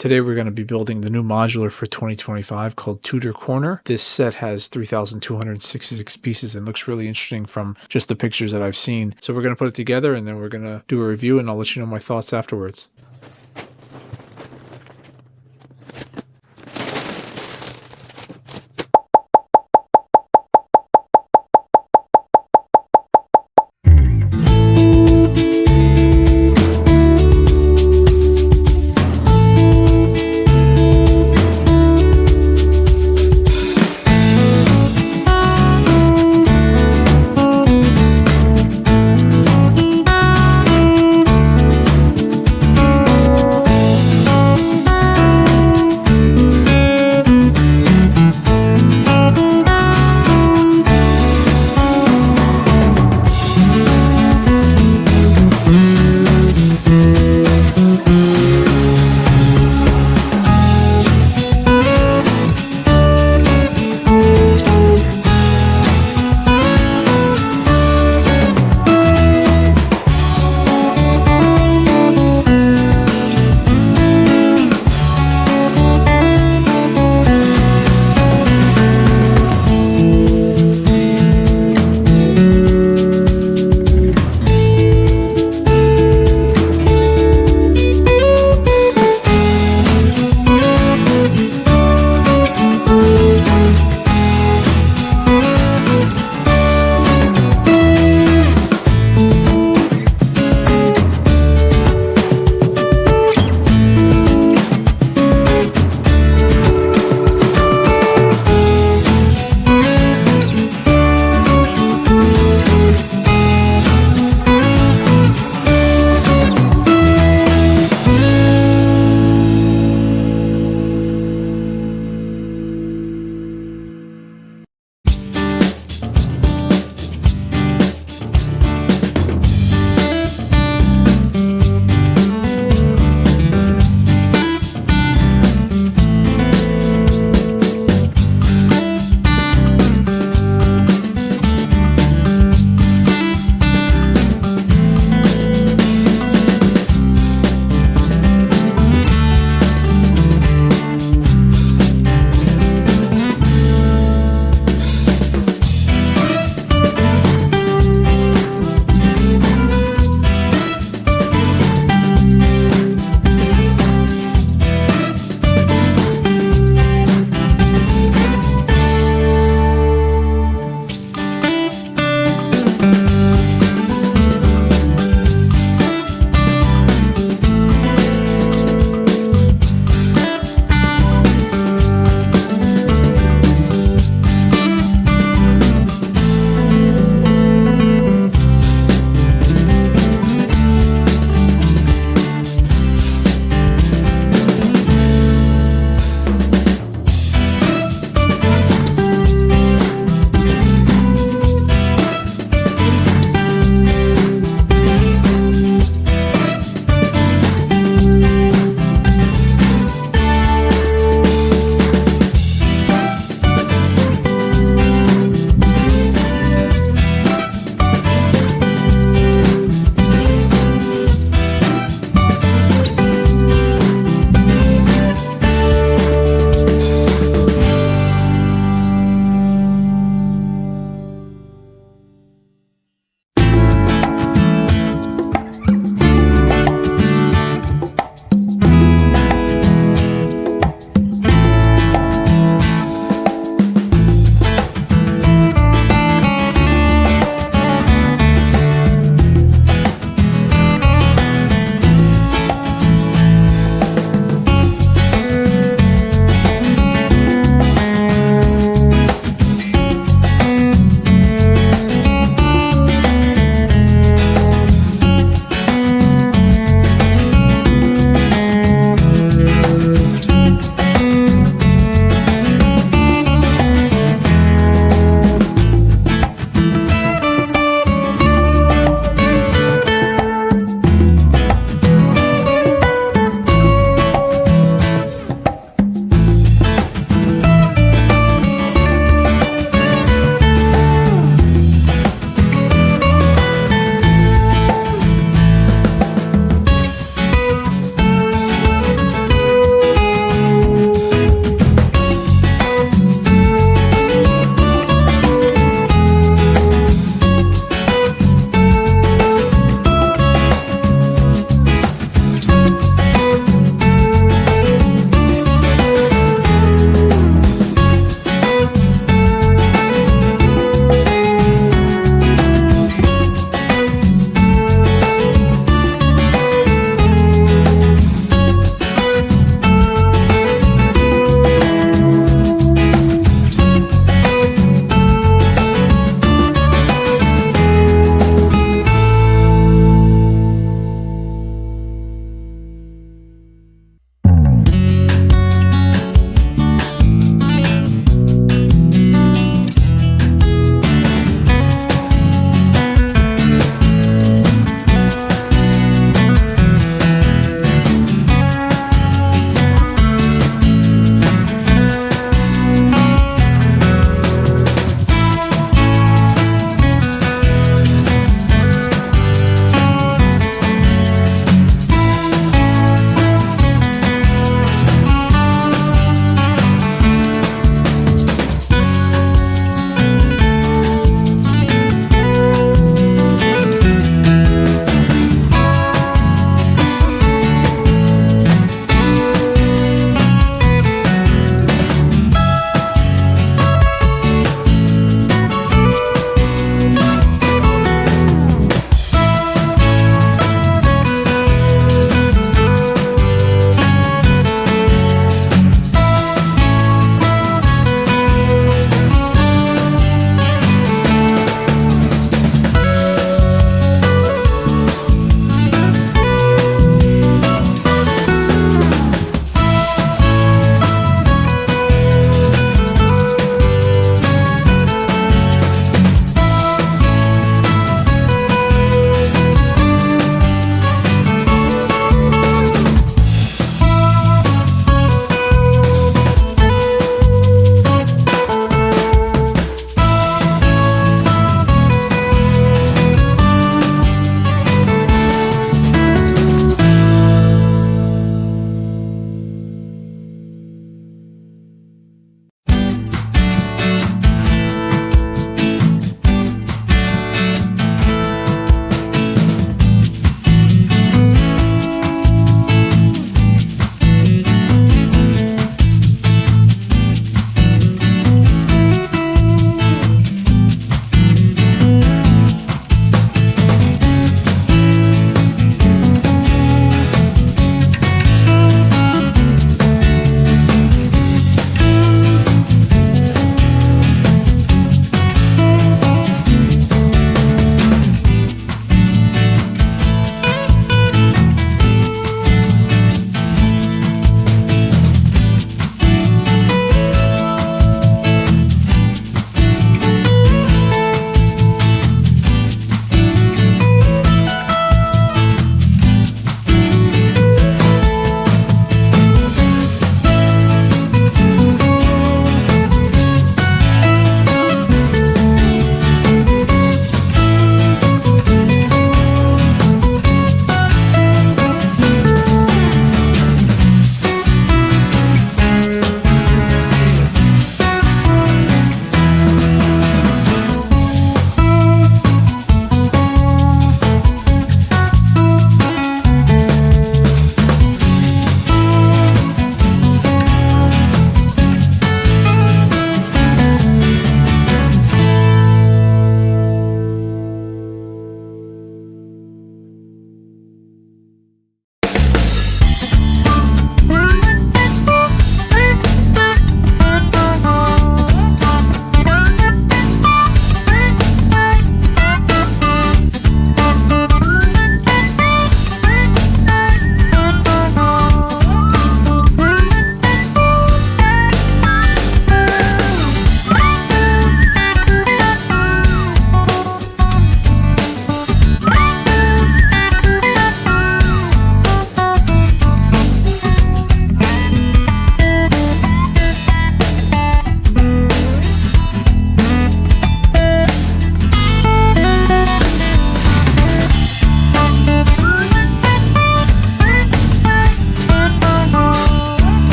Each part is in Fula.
Today we're going to be building the new modular for 2025 called Tudor Corner. This set has 3,266 pieces and looks really interesting from just the pictures that I've seen. So we're going to put it together and then we're going to do a review and I'll let you know my thoughts afterwards.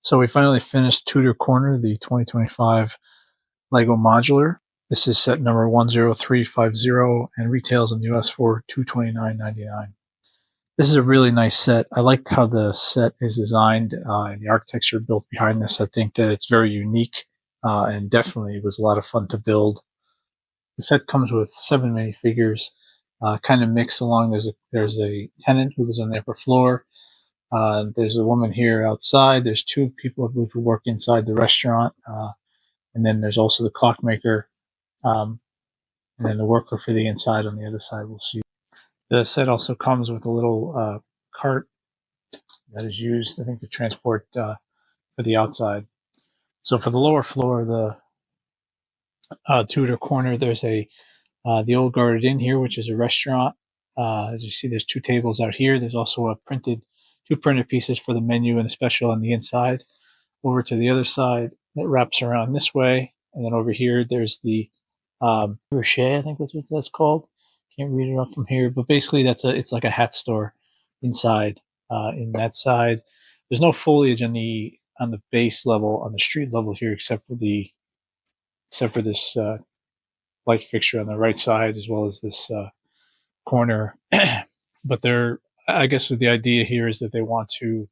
So we finally finished Tudor Corner, the 2025 LEGO Modular. This is set number 10350 and retails in the US for $229.99. This is a really nice set. I liked how the set is designed and the architecture built behind this. I think that it's very unique and definitely was a lot of fun to build. The set comes with 7 minifigures, kind of mixed along. There's a tenant who lives on the upper floor. There's a woman here outside. There's 2 people, I believe, who work inside the restaurant. And then there's also the clockmaker, and then the worker for the inside on the other side. We'll see. The set also comes with a little cart that is used, I think, to transport for the outside. So for the lower floor, the Tudor Corner, there's the Old Guarded Inn here, which is a restaurant. As you see, there's 2 tables out here. There's also 2 printed pieces for the menu and the special on the inside. Over to the other side, it wraps around this way, and then over here, there's the Rocher, I think that's what that's called. Can't read it off from here, but basically it's like a hat store inside. In that side, there's no foliage on the base level, on the street level here, except for this light fixture on the right side, as well as this corner. But I guess the idea here is that they want to,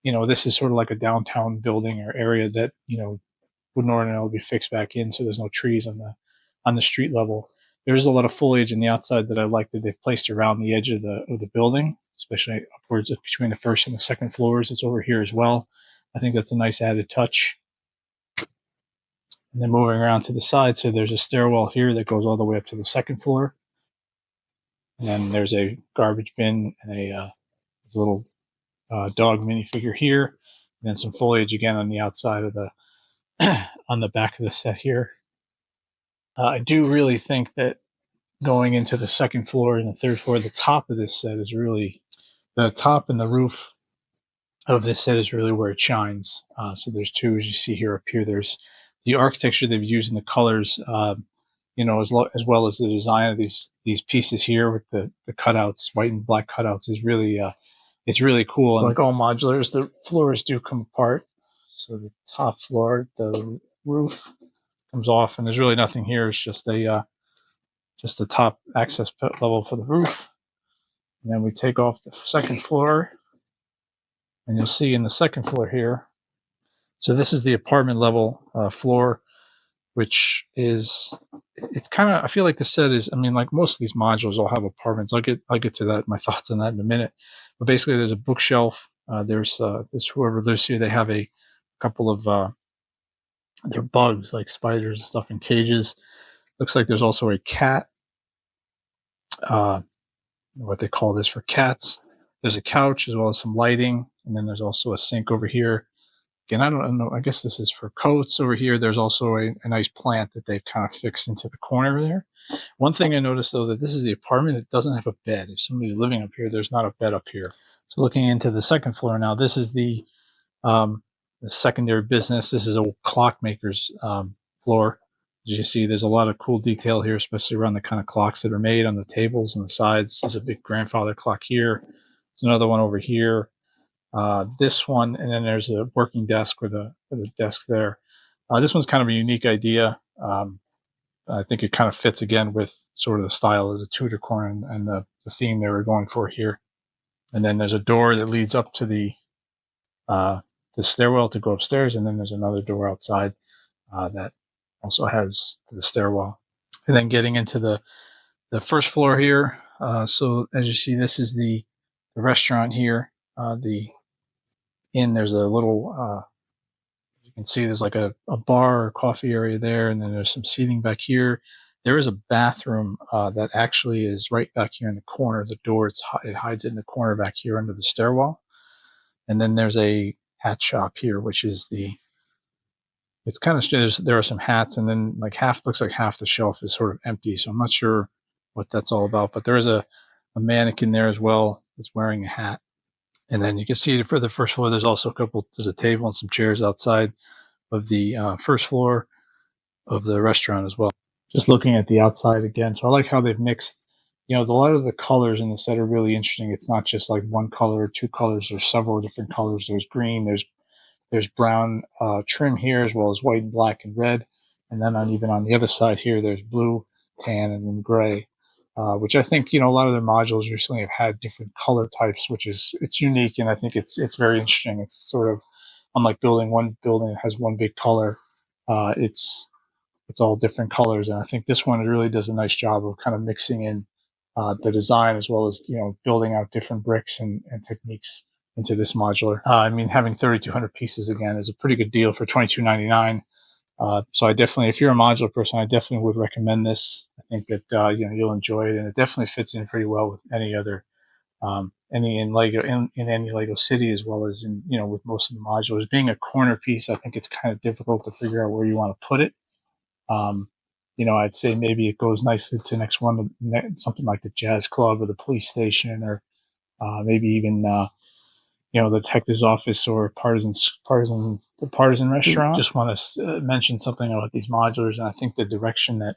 this is sort of like a downtown building or area that would normally be fixed back in, so there's no trees on the street level. There's a lot of foliage on the outside that I like that they've placed around the edge of the building, especially upwards between the first and the second floors. It's over here as well. I think that's a nice added touch. And then moving around to the side, so there's a stairwell here that goes all the way up to the second floor. And then there's a garbage bin and a little dog minifigure here. And then some foliage again on the outside of the on the back of the set here. I do really think that going into the second floor and the third floor, the top of this set is really, the top and the roof of this set is really where it shines. So there's 2, as you see here up here. There's the architecture they've used in the colors, as well as the design of these pieces here with the cutouts, white and black cutouts, is really it's really cool. So like all modulars, the floors do come apart. So the top floor, the roof comes off, and there's really nothing here. It's just a top access level for the roof. And then we take off the second floor, and you'll see in the second floor here. So this is the apartment level floor, which is, it's kind of, I feel like the set is, like most of these modules all have apartments. I'll get to that, my thoughts on that in a minute. But basically, there's a bookshelf. There's this, whoever lives here, they have a couple of they're bugs like spiders and stuff in cages. Looks like there's also a cat. What they call this for cats. There's a couch as well as some lighting, and then there's also a sink over here. Again, I don't know. I guess this is for coats over here. There's also a nice plant that they've kind of fixed into the corner there. One thing I noticed, though, that this is the apartment. It doesn't have a bed. If somebody's living up here, there's not a bed up here. So looking into the second floor now, this is the secondary business. This is a clockmaker's floor. As you see, there's a lot of cool detail here, especially around the kind of clocks that are made on the tables and the sides. There's a big grandfather clock here. There's another one over here. This one, and then there's a working desk with a desk there. This one's kind of a unique idea. I think it kind of fits again with sort of the style of the Tudor Corner and the theme they were going for here. And then there's a door that leads up to the stairwell to go upstairs, and then there's another door outside that also has to the stairwell. And then getting into the first floor here. So as you see, this is the restaurant here. The inn, there's a little, you can see there's like a bar or coffee area there, and then there's some seating back here. There is a bathroom that actually is right back here in the corner. The door, it hides it in the corner back here under the stairwell. And then there's a hat shop here, which is it's kind of, there are some hats, and then looks like half the shelf is sort of empty. So I'm not sure what that's all about, but there is a mannequin there as well that's wearing a hat. And then you can see for the first floor, there's also there's a table and some chairs outside of the first floor of the restaurant as well. Just looking at the outside again. So I like how they've mixed, a lot of the colors in the set are really interesting. It's not just like one color or 2 colors. There's several different colors. There's green, there's there's brown trim here, as well as white and black and red. And then even on the other side here, there's blue, tan, and then gray, which I think, a lot of their modules recently have had different color types, which it's unique. And I think it's very interesting. It's sort of unlike building one building that has one big color. It's all different colors. And I think this one really does a nice job of kind of mixing in the design, as well as, building out different bricks and techniques into this modular. I mean, having 3,200 pieces again is a pretty good deal for $22.99. So I definitely, if you're a modular person, I definitely would recommend this. I think that you'll enjoy it, and it definitely fits in pretty well with any other any in Lego in any Lego city, as well as in with most of the modulars. Being a corner piece, I think it's kind of difficult to figure out where you want to put it. I'd say maybe it goes nicely to next one, something like the jazz club or the police station, or maybe even the detective's office or the partisan restaurant. Just want to mention something about these modulars, and I think the direction that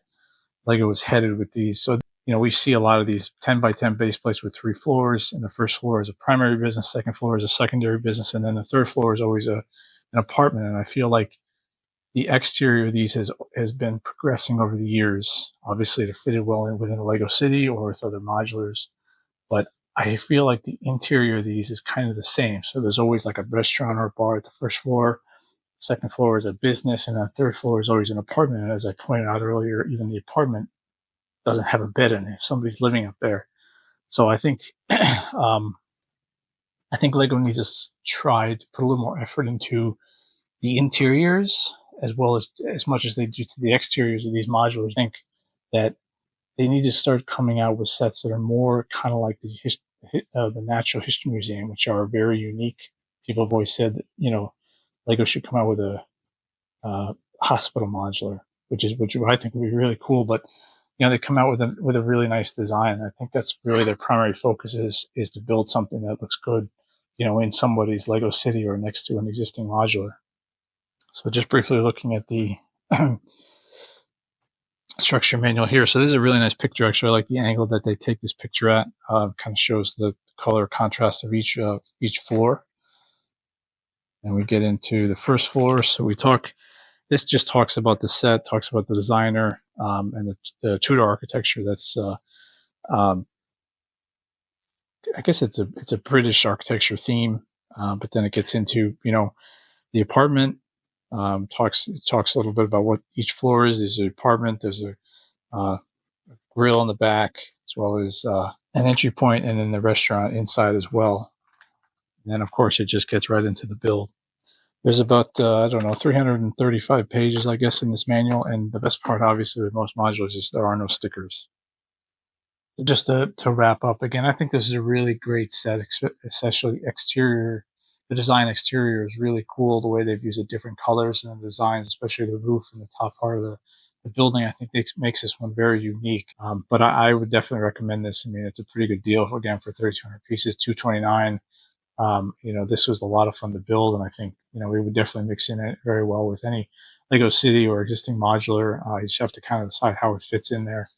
Lego is headed with these. So we see a lot of these 10 by 10 base plates with 3 floors, and the first floor is a primary business, second floor is a secondary business, and then the third floor is always an apartment. And I feel like the exterior of these has been progressing over the years. Obviously, to fit it well within a Lego city or with other modulars, but I feel like the interior of these is kind of the same. So there's always like a restaurant or a bar at the first floor. Second floor is a business, and the third floor is always an apartment. And as I pointed out earlier, even the apartment doesn't have a bed in it if somebody's living up there. So I think I think Lego needs to try to put a little more effort into the interiors, as well as much as they do to the exteriors of these modules. I think that they need to start coming out with sets that are more kind of like the Natural History Museum, which are very unique. People have always said that Lego should come out with a hospital modular, which I think would be really cool. But they come out with a really nice design. I think that's really their primary focus is to build something that looks good, in somebody's Lego city or next to an existing modular. So just briefly looking at the structure manual here. So this is a really nice picture. Actually, I like the angle that they take this picture at. Kind of shows the color contrast of each floor. And we get into the first floor. So this just talks about the set, talks about the designer, and the Tudor architecture. That's I guess it's a British architecture theme, but then it gets into the apartment. Talks a little bit about what each floor is. There's an apartment. There's a grill in the back, as well as an entry point, and then the restaurant inside as well. And then, of course, it just gets right into the build. There's about 335 pages, I guess, in this manual. And the best part, obviously, with most modules is there are no stickers. Just to wrap up, again, I think this is a really great set, especially exterior. The design exterior is really cool. The way they've used the different colors and the designs, especially the roof and the top part of the building, I think makes this one very unique. But I would definitely recommend this. I mean, it's a pretty good deal, again, for 3,200 pieces, $229. This was a lot of fun to build, and I think we would definitely mix in it very well with any Lego city or existing modular. You just have to kind of decide how it fits in there.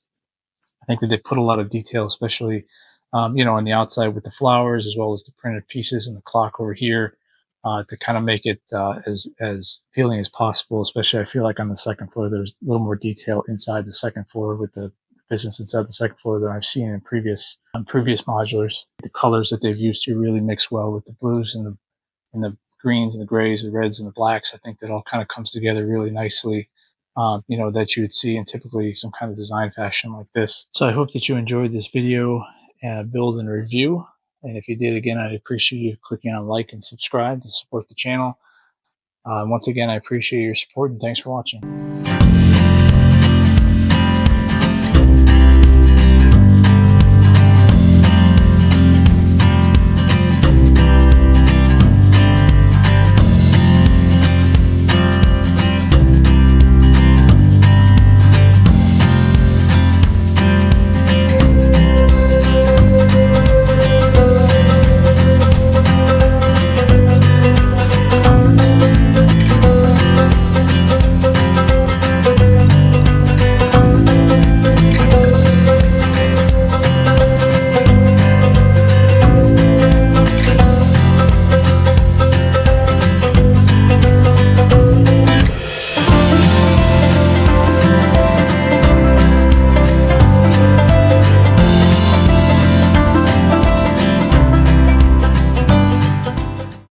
I think that they put a lot of detail, especially on the outside with the flowers, as well as the printed pieces and the clock over here, to kind of make it as appealing as possible. Especially, I feel like on the second floor, there's a little more detail inside the second floor with the business inside the second floor than I've seen in previous modulars. The colors that they've used to really mix well with the blues and the greens and the grays, the reds and the blacks. I think that all kind of comes together really nicely. That you would see in typically some kind of design fashion like this. So I hope that you enjoyed this video build and review. And if you did, again, I'd appreciate you clicking on like and subscribe to support the channel. Once again, I appreciate your support, and thanks for watching.